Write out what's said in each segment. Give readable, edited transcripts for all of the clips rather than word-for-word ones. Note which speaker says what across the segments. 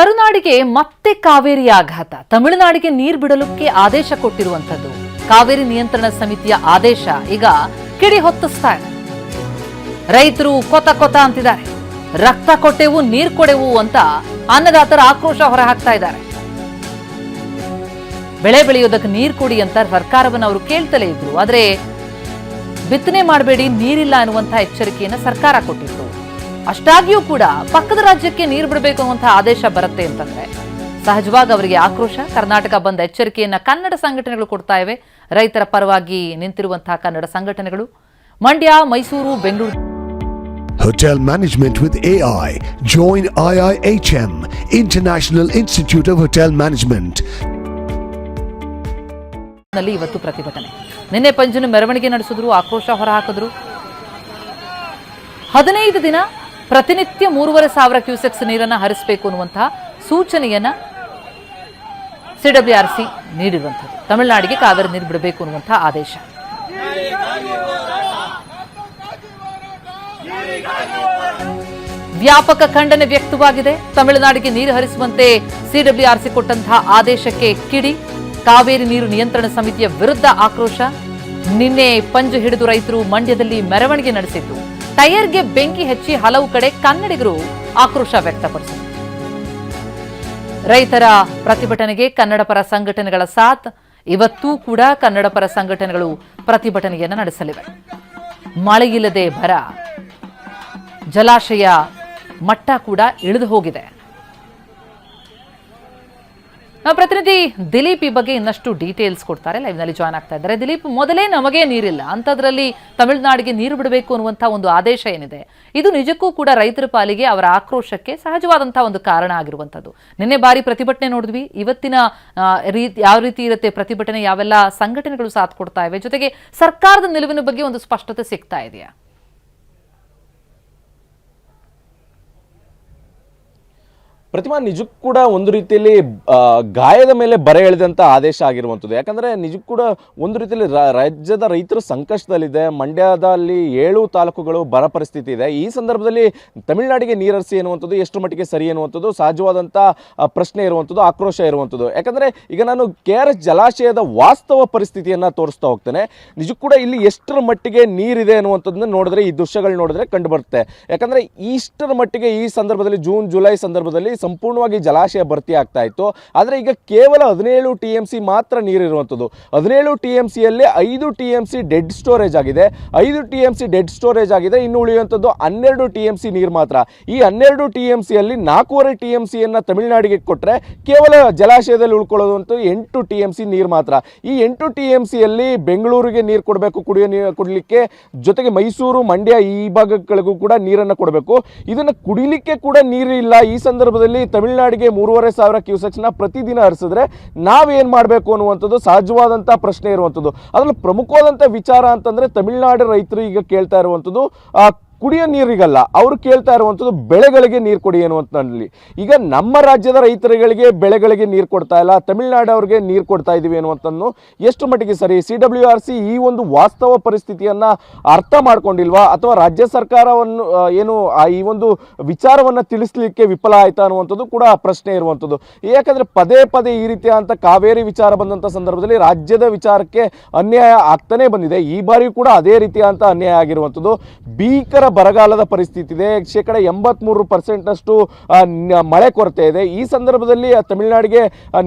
Speaker 1: ಕರುನಾಡಿಗೆ ಮತ್ತೆ ಕಾವೇರಿ ಆಘಾತ. ತಮಿಳುನಾಡಿಗೆ ನೀರು ಬಿಡಲಿಕ್ಕೆ ಆದೇಶ ಕೊಟ್ಟಿರುವಂತದ್ದು ಕಾವೇರಿ ನಿಯಂತ್ರಣ ಸಮಿತಿಯ ಆದೇಶ ಈಗ ಕಿಡಿ ಹೊತ್ತಿಸ್ತಾ ಇದೆ. ರೈತರು ಕೊತ ಅಂತಿದ್ದಾರೆ. ರಕ್ತ ಕೊಟ್ಟೆವು ನೀರು ಕೊಡೆವು ಅಂತ ಅನ್ನದಾತರ ಆಕ್ರೋಶ ಹೊರಹಾಕ್ತಾ ಇದ್ದಾರೆ. ಬೆಳೆ ಬೆಳೆಯೋದಕ್ಕೆ ನೀರು ಕೊಡಿ ಅಂತ ಸರ್ಕಾರವನ್ನು ಅವರು ಕೇಳ್ತಲೇ ಇದ್ರು. ಆದ್ರೆ ಬಿತ್ತನೆ ಮಾಡಬೇಡಿ, ನೀರಿಲ್ಲ ಅನ್ನುವಂತಹ ಎಚ್ಚರಿಕೆಯನ್ನು ಸರ್ಕಾರ ಕೊಟ್ಟಿತ್ತು. ಅಷ್ಟಾಗಿಯೂ ಕೂಡ ಪಕ್ಕದ ರಾಜ್ಯಕ್ಕೆ ನೀರು ಬಿಡಬೇಕು ಅನ್ನುವಂತಹ ಆದೇಶ ಬರುತ್ತೆ ಅಂತಂದ್ರೆ ಸಹಜವಾಗಿ ಅವರಿಗೆ ಆಕ್ರೋಶ. ಕರ್ನಾಟಕ ಬಂದ ಎಚ್ಚರಿಕೆಯನ್ನ ಕನ್ನಡ ಸಂಘಟನೆಗಳು ಕೊಡ್ತಾ ಇವೆ. ರೈತರ ಪರವಾಗಿ ನಿಂತಿರುವಂತಹ ಕನ್ನಡ ಸಂಘಟನೆಗಳು Mandya, Mysuru, Bengaluru.
Speaker 2: Hotel Management with AI. Join IIHM, International Institute of Hotel Management.
Speaker 1: ನಲ್ಲಿ ಇವತ್ತು ಪ್ರತಿಭಟನೆ. ನಿನ್ನೆ ಪಂಜಿನ ಮೆರವಣಿಗೆ ನಡೆಸಿದ್ರು, ಆಕ್ರೋಶ ಹೊರಹಾಕಿದ್ರು. 15 ದಿನ ಪ್ರತಿನಿತ್ಯ 3,500 ಕ್ಯೂಸೆಕ್ಸ್ ನೀರನ್ನು ಹರಿಸಬೇಕು ಅನ್ನುವಂತಹ ಸೂಚನೆಯನ್ನ ಸಿಡಬ್ಲ್ಯೂಆರ್ಸಿ ನೀಡಿರುವಂಥದ್ದು. ತಮಿಳುನಾಡಿಗೆ ಕಾವೇರಿ ನೀರು ಬಿಡಬೇಕು ಅನ್ನುವಂತಹ ಆದೇಶ. ವ್ಯಾಪಕ ಖಂಡನೆ ವ್ಯಕ್ತವಾಗಿದೆ. ತಮಿಳುನಾಡಿಗೆ ನೀರು ಹರಿಸುವಂತೆ ಸಿಡಬ್ಲ್ಯೂಆರ್ಸಿ ಕೊಟ್ಟಂತಹ ಆದೇಶಕ್ಕೆ ಕಿಡಿ. ಕಾವೇರಿ ನೀರು ನಿಯಂತ್ರಣ ಸಮಿತಿಯ ವಿರುದ್ಧ ಆಕ್ರೋಶ. ನಿನ್ನೆ ಪಂಜು ಹಿಡಿದು ರೈತರು ಮಂಡ್ಯದಲ್ಲಿ ಮೆರವಣಿಗೆ ನಡೆಸಿದ್ದು, ಟೈರ್ಗೆ ಬೆಂಕಿ ಹಚ್ಚಿ ಹಲವು ಕಡೆ ಕನ್ನಡಿಗರು ಆಕ್ರೋಶ ವ್ಯಕ್ತಪಡಿಸಿದರು. ರೈತರ ಪ್ರತಿಭಟನೆಗೆ ಕನ್ನಡ ಪರ ಸಂಘಟನೆಗಳ ಸಾಥ್. ಇವತ್ತೂ ಕೂಡ ಕನ್ನಡ ಪರ ಸಂಘಟನೆಗಳು ಪ್ರತಿಭಟನೆಯನ್ನು ನಡೆಸಲಿವೆ. ಮಳೆಯಿಲ್ಲದೆ ಬರ, ಜಲಾಶಯ ಮಟ್ಟ ಕೂಡ ಇಳಿದು ಹೋಗಿದೆ. ನಮ್ಮ ಪ್ರತಿನಿಧಿ ದಿಲೀಪ್ ಈ ಬಗ್ಗೆ ಇನ್ನಷ್ಟು ಡೀಟೇಲ್ಸ್ ಕೊಡ್ತಾರೆ. ಲೈವ್ ನಲ್ಲಿ ಜಾಯ್ನ್ ಆಗ್ತಾ ಇದ್ದಾರೆ. ದಿಲೀಪ್, ಮೊದಲೇ ನಮಗೆ ನೀರಿಲ್ಲ ಅಂತದ್ರಲ್ಲಿ ತಮಿಳುನಾಡಿಗೆ ನೀರು ಬಿಡಬೇಕು ಅನ್ನುವಂತಹ ಒಂದು ಆದೇಶ ಏನಿದೆ, ಇದು ನಿಜಕ್ಕೂ ಕೂಡ ರೈತರ ಪಾಲಿಗೆ ಅವರ ಆಕ್ರೋಶಕ್ಕೆ ಸಹಜವಾದಂತಹ ಒಂದು ಕಾರಣ ಆಗಿರುವಂತದ್ದು. ನಿನ್ನೆ ಬಾರಿ ಪ್ರತಿಭಟನೆ ನೋಡಿದ್ವಿ. ಇವತ್ತಿನ ಯಾವ ರೀತಿ ಇರುತ್ತೆ ಪ್ರತಿಭಟನೆ, ಯಾವೆಲ್ಲ ಸಂಘಟನೆಗಳು ಸಾಥ್ ಕೊಡ್ತಾ ಇವೆ, ಜೊತೆಗೆ ಸರ್ಕಾರದ ನಿಲುವಿನ ಬಗ್ಗೆ ಒಂದು ಸ್ಪಷ್ಟತೆ ಸಿಗ್ತಾ ಇದೆಯಾ?
Speaker 3: ಪ್ರತಿಮಾ, ನಿಜಕ್ಕೂ ಕೂಡ ಒಂದು ರೀತಿಯಲ್ಲಿ ಗಾಯದ ಮೇಲೆ ಬರೆ ಎಳೆದಂಥ ಆದೇಶ ಆಗಿರುವಂಥದ್ದು. ಯಾಕಂದರೆ ನಿಜಕ್ಕೂ ಕೂಡ ಒಂದು ರೀತಿಯಲ್ಲಿ ರಾಜ್ಯದ ರೈತರು ಸಂಕಷ್ಟದಲ್ಲಿದೆ. ಮಂಡ್ಯದಲ್ಲಿ 7 ತಾಲೂಕುಗಳು ಬರ ಪರಿಸ್ಥಿತಿ ಇದೆ. ಈ ಸಂದರ್ಭದಲ್ಲಿ ತಮಿಳುನಾಡಿಗೆ ನೀರರಿಸಿ ಎನ್ನುವಂಥದ್ದು ಎಷ್ಟು ಮಟ್ಟಿಗೆ ಸರಿ ಎನ್ನುವಂಥದ್ದು ಸಹಜವಾದಂಥ ಪ್ರಶ್ನೆ ಇರುವಂಥದ್ದು, ಆಕ್ರೋಶ ಇರುವಂಥದ್ದು. ಯಾಕಂದರೆ ಈಗ ನಾನು KRS ಜಲಾಶಯದ ವಾಸ್ತವ ಪರಿಸ್ಥಿತಿಯನ್ನು ತೋರಿಸ್ತಾ ಹೋಗ್ತೇನೆ. ನಿಜಕ್ಕೂ ಕೂಡ ಇಲ್ಲಿ ಎಷ್ಟರ ಮಟ್ಟಿಗೆ ನೀರಿದೆ ಅನ್ನುವಂಥದ್ದನ್ನ ನೋಡಿದ್ರೆ, ಈ ದೃಶ್ಯಗಳು ನೋಡಿದ್ರೆ ಕಂಡು ಬರುತ್ತೆ. ಯಾಕಂದರೆ ಇಷ್ಟರ ಮಟ್ಟಿಗೆ ಈ ಸಂದರ್ಭದಲ್ಲಿ ಜೂನ್ ಜುಲೈ ಸಂದರ್ಭದಲ್ಲಿ ಸಂಪೂರ್ಣವಾಗಿ ಜಲಾಶಯ ಭರ್ತಿ ಆಗ್ತಾ ಇತ್ತು. ಆದರೆ ಈಗ ಕೇವಲ 17 TMC ಮಾತ್ರ ನೀರಿರುವಂಥದ್ದು. 17 TMCಯಲ್ಲಿ 5 TMC ಡೆಡ್ ಸ್ಟೋರೇಜ್ ಆಗಿದೆ. 5 TMC ಡೆಡ್ ಸ್ಟೋರೇಜ್ ಆಗಿದೆ. ಇನ್ನು ಉಳಿಯುವಂಥದ್ದು 12 TMC ನೀರು ಮಾತ್ರ. ಈ 12 TMCಯಲ್ಲಿ 4.5 TMCಯನ್ನು ತಮಿಳುನಾಡಿಗೆ ಕೊಟ್ಟರೆ ಕೇವಲ ಜಲಾಶಯದಲ್ಲಿ ಉಳ್ಕೊಳ್ಳೋದಂತೂ 8 TMC ನೀರು ಮಾತ್ರ. ಈ 8 TMCಯಲ್ಲಿ ಬೆಂಗಳೂರಿಗೆ ನೀರು ಕೊಡಬೇಕು, ಕುಡಿಯೋ ನೀರು ಕೊಡಲಿಕ್ಕೆ, ಜೊತೆಗೆ ಮೈಸೂರು, ಮಂಡ್ಯ ಈ ಭಾಗಗಳಿಗೂ ಕೂಡ ನೀರನ್ನು ಕೊಡಬೇಕು. ಇದನ್ನು ಕುಡಿಲಿಕ್ಕೆ ಕೂಡ ನೀರು ಇಲ್ಲ. ಈ ಸಂದರ್ಭದಲ್ಲಿ ತಮಿಳುನಾಡಿಗೆ 3,500 ಕ್ಯೂಸೆಕ್ಸ್ನ ಪ್ರತಿದಿನ ಹರಿಸಿದ್ರೆ ನಾವೇನ್ ಮಾಡಬೇಕು ಅನ್ನುವಂಥದ್ದು ಸಹಜವಾದಂಥ ಪ್ರಶ್ನೆ ಇರುವಂಥದ್ದು. ಅದರಲ್ಲಿ ಪ್ರಮುಖವಾದಂಥ ವಿಚಾರ ಅಂತಂದ್ರೆ ತಮಿಳುನಾಡು ರೈತರು ಈಗ ಕೇಳ್ತಾ ಇರುವಂಥದ್ದು ಕುಡಿಯೋ ನೀರಿಗಲ್ಲ, ಅವರು ಕೇಳ್ತಾ ಇರುವಂಥದ್ದು ಬೆಳೆಗಳಿಗೆ ನೀರು ಕೊಡಿ ಅನ್ನುವಂಥದ್ದಲ್ಲಿ. ಈಗ ನಮ್ಮ ರಾಜ್ಯದ ರೈತರುಗಳಿಗೆ ಬೆಳೆಗಳಿಗೆ ನೀರು ಕೊಡ್ತಾ ಇಲ್ಲ, ತಮಿಳುನಾಡವ್ರಿಗೆ ನೀರು ಕೊಡ್ತಾ ಇದ್ದೀವಿ ಅನ್ನುವಂಥದ್ದು ಎಷ್ಟು ಮಟ್ಟಿಗೆ ಸರಿ? CWRC ಈ ಒಂದು ವಾಸ್ತವ ಪರಿಸ್ಥಿತಿಯನ್ನು ಅರ್ಥ ಮಾಡ್ಕೊಂಡಿಲ್ವಾ, ಅಥವಾ ರಾಜ್ಯ ಸರ್ಕಾರವನ್ನು ಏನು ಈ ಒಂದು ವಿಚಾರವನ್ನು ತಿಳಿಸ್ಲಿಕ್ಕೆ ವಿಫಲ ಆಯ್ತಾ ಅನ್ನುವಂಥದ್ದು ಕೂಡ ಪ್ರಶ್ನೆ ಇರುವಂಥದ್ದು. ಯಾಕಂದರೆ ಪದೇ ಪದೇ ಈ ರೀತಿಯ ಅಂತ ಕಾವೇರಿ ವಿಚಾರ ಬಂದಂಥ ಸಂದರ್ಭದಲ್ಲಿ ರಾಜ್ಯದ ವಿಚಾರಕ್ಕೆ ಅನ್ಯಾಯ ಆಗ್ತಾನೆ ಬಂದಿದೆ. ಈ ಬಾರಿಯೂ ಕೂಡ ಅದೇ ರೀತಿಯಾದಂಥ ಅನ್ಯಾಯ ಆಗಿರುವಂಥದ್ದು. ಭೀಕರ ಬರಗಾಲದ ಪರಿಸ್ಥಿತಿ ಇದೆ. 83% ಮಳೆ ಕೊರತೆ ಇದೆ. ಈ ಸಂದರ್ಭದಲ್ಲಿ ತಮಿಳುನಾಡಿಗೆ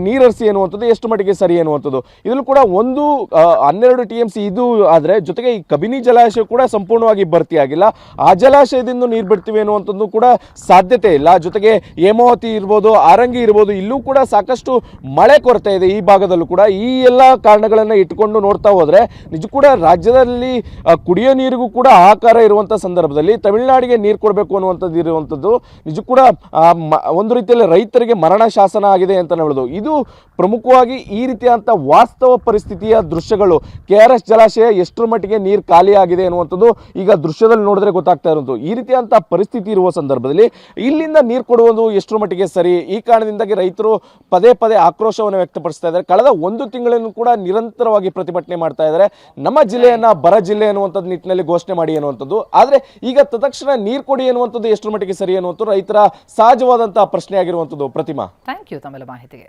Speaker 3: ನೀರರಿಸಿ ಎನ್ನುವಂಥದ್ದು ಎಷ್ಟು ಮಟ್ಟಿಗೆ ಸರಿ ಎನ್ನುವಂಥದ್ದು. ಇದನ್ನು ಕೂಡ 12 TMC ಇದು ಆದರೆ ಜೊತೆಗೆ ಈ ಕಬಿನಿ ಜಲಾಶಯ ಕೂಡ ಸಂಪೂರ್ಣವಾಗಿ ಭರ್ತಿಯಾಗಿಲ್ಲ. ಆ ಜಲಾಶಯದಿಂದ ನೀರು ಬಿಡ್ತೀವಿ ಅನ್ನುವಂಥದ್ದು ಕೂಡ ಸಾಧ್ಯತೆ ಇಲ್ಲ. ಜೊತೆಗೆ ಹೇಮಾವತಿ ಇರ್ಬೋದು, ಆರಂಗಿ ಇರ್ಬೋದು, ಇಲ್ಲೂ ಕೂಡ ಸಾಕಷ್ಟು ಮಳೆ ಕೊರತೆ ಇದೆ. ಈ ಭಾಗದಲ್ಲೂ ಕೂಡ ಈ ಎಲ್ಲ ಕಾರಣಗಳನ್ನು ಇಟ್ಟುಕೊಂಡು ನೋಡ್ತಾ ಹೋದ್ರೆ ನಿಜ ಕೂಡ ರಾಜ್ಯದಲ್ಲಿ ಕುಡಿಯೋ ನೀರಿಗೂ ಕೂಡ ಆಕಾರ ಇರುವಂಥ ಸಂದರ್ಭ ತಮಿಳುನಾಡಿಗೆ ನೀರು ಕೊಡಬೇಕು ಅನ್ನುವಂಥದ್ದು ಇರುವಂಥದ್ದು ನಿಜ ಕೂಡ ಒಂದು ರೀತಿಯಲ್ಲಿ ರೈತರಿಗೆ ಮರಣ ಶಾಸನ ಆಗಿದೆ ಅಂತ ಹೇಳೋದು. ಇದು ಪ್ರಮುಖವಾಗಿ ಈ ರೀತಿಯಾದಂಥ ವಾಸ್ತವ ಪರಿಸ್ಥಿತಿಯ ದೃಶ್ಯಗಳು. KRS ಜಲಾಶಯ ಎಷ್ಟರ ಮಟ್ಟಿಗೆ ನೀರು ಖಾಲಿ ಆಗಿದೆ ಅನ್ನುವಂಥದ್ದು ಈಗ ದೃಶ್ಯದಲ್ಲಿ ನೋಡಿದ್ರೆ ಗೊತ್ತಾಗ್ತಾ ಇರೋದು. ಈ ರೀತಿಯಾದಂಥ ಪರಿಸ್ಥಿತಿ ಇರುವ ಸಂದರ್ಭದಲ್ಲಿ ಇಲ್ಲಿಂದ ನೀರು ಕೊಡುವುದು ಎಷ್ಟರ ಮಟ್ಟಿಗೆ ಸರಿ? ಈ ಕಾರಣದಿಂದಾಗಿ ರೈತರು ಪದೇ ಪದೇ ಆಕ್ರೋಶವನ್ನು ವ್ಯಕ್ತಪಡಿಸ್ತಾ ಇದ್ದಾರೆ. ಕಳೆದ 1 ತಿಂಗಳನ್ನು ಕೂಡ ನಿರಂತರವಾಗಿ ಪ್ರತಿಭಟನೆ ಮಾಡ್ತಾ ಇದ್ದಾರೆ. ನಮ್ಮ ಜಿಲ್ಲೆಯನ್ನ ಬರ ಜಿಲ್ಲೆ ಅನ್ನುವಂಥದ್ದು ನಿಟ್ಟಿನಲ್ಲಿ ಘೋಷಣೆ ಮಾಡಿ ಅನ್ನುವಂಥದ್ದು. ಆದರೆ ಈಗ ತತ್ಕ್ಷಣ ನೀರು ಕೊಡಿ ಅನ್ನುವಂಥದ್ದು ಎಷ್ಟರ ಮಟ್ಟಿಗೆ ಸರಿ ಅನ್ನುವಂಥದ್ದು ರೈತರ ಸಹಜವಾದಂತಹ ಪ್ರಶ್ನೆ ಆಗಿರುವಂಥದ್ದು. ಪ್ರತಿಮಾ,
Speaker 1: ಥ್ಯಾಂಕ್ ಯು ತಮ್ಮೆಲ್ಲ ಮಾಹಿತಿಗೆ.